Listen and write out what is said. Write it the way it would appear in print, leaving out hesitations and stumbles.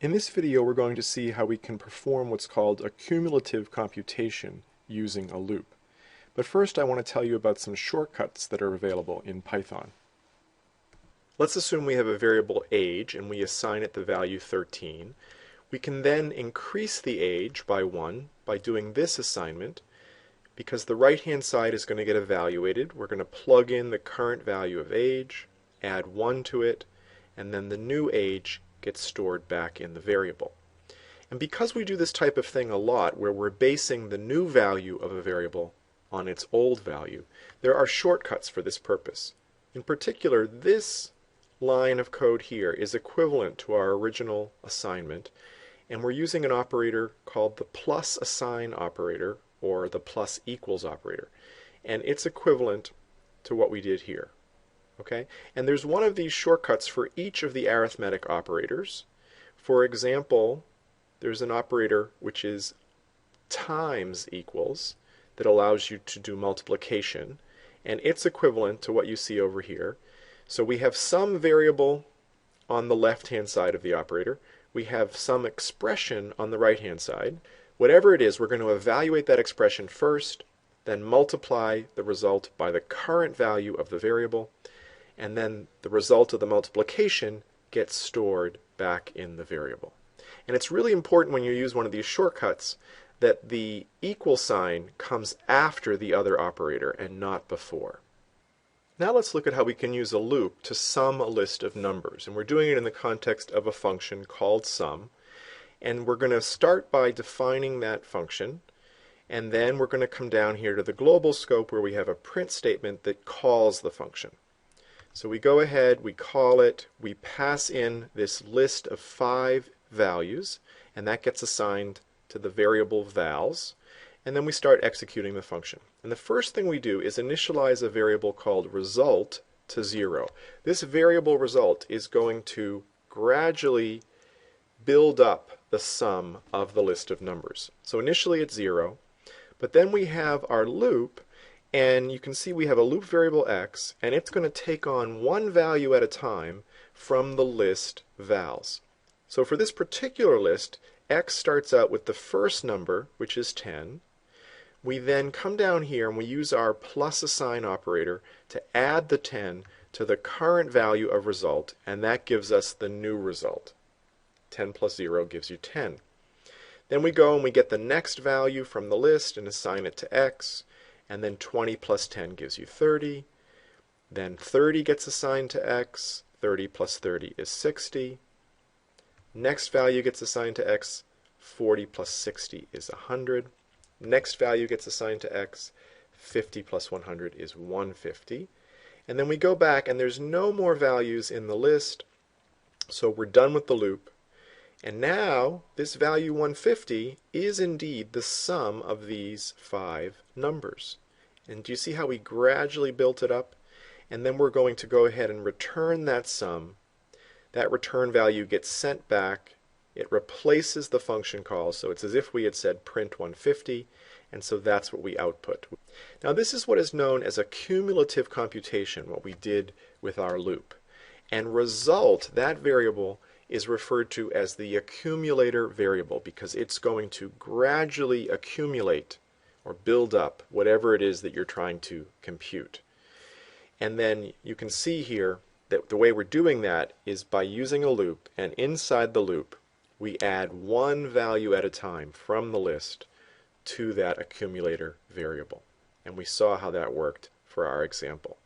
In this video, we're going to see how we can perform what's called a cumulative computation using a loop. But first, I want to tell you about some shortcuts that are available in Python. Let's assume we have a variable age and we assign it the value 13. We can then increase the age by 1 by doing this assignment. Because the right-hand side is going to get evaluated, we're going to plug in the current value of age, add 1 to it, and then the new age gets stored back in the variable. And because we do this type of thing a lot, where we're basing the new value of a variable on its old value, there are shortcuts for this purpose. In particular, this line of code here is equivalent to our original assignment, and we're using an operator called the plus assign operator, or the plus equals operator. And it's equivalent to what we did here. Okay? And there's one of these shortcuts for each of the arithmetic operators. For example, there's an operator which is times equals that allows you to do multiplication, and it's equivalent to what you see over here. So we have some variable on the left-hand side of the operator. We have some expression on the right-hand side. Whatever it is, we're going to evaluate that expression first, then multiply the result by the current value of the variable, and then the result of the multiplication gets stored back in the variable. And it's really important when you use one of these shortcuts that the equal sign comes after the other operator and not before. Now let's look at how we can use a loop to sum a list of numbers. And we're doing it in the context of a function called sum. And we're going to start by defining that function, and then we're going to come down here to the global scope where we have a print statement that calls the function. So we go ahead, we call it, we pass in this list of 5 values, and that gets assigned to the variable vals, and then we start executing the function. And the first thing we do is initialize a variable called result to 0. This variable result is going to gradually build up the sum of the list of numbers. So initially it's 0, but then we have our loop, and you can see we have a loop variable x, and it's going to take on one value at a time from the list vals. So for this particular list, x starts out with the first number, which is 10. We then come down here and we use our plus assign operator to add the 10 to the current value of result, and that gives us the new result. 10 plus 0 gives you 10. Then we go and we get the next value from the list and assign it to x, and then 20 plus 10 gives you 30. Then 30 gets assigned to x, 30 plus 30 is 60. Next value gets assigned to x, 40 plus 60 is 100. Next value gets assigned to x, 50 plus 100 is 150. And then we go back and there's no more values in the list, so we're done with the loop. And now this value 150 is indeed the sum of these 5 numbers. And do you see how we gradually built it up? And then we're going to go ahead and return that sum. That return value gets sent back. It replaces the function call, so it's as if we had said print 150, and so that's what we output. Now this is what is known as a cumulative computation, what we did with our loop. And result, that variable, is referred to as the accumulator variable because it's going to gradually accumulate or build up whatever it is that you're trying to compute. And then you can see here that the way we're doing that is by using a loop, and inside the loop we add one value at a time from the list to that accumulator variable. And we saw how that worked for our example.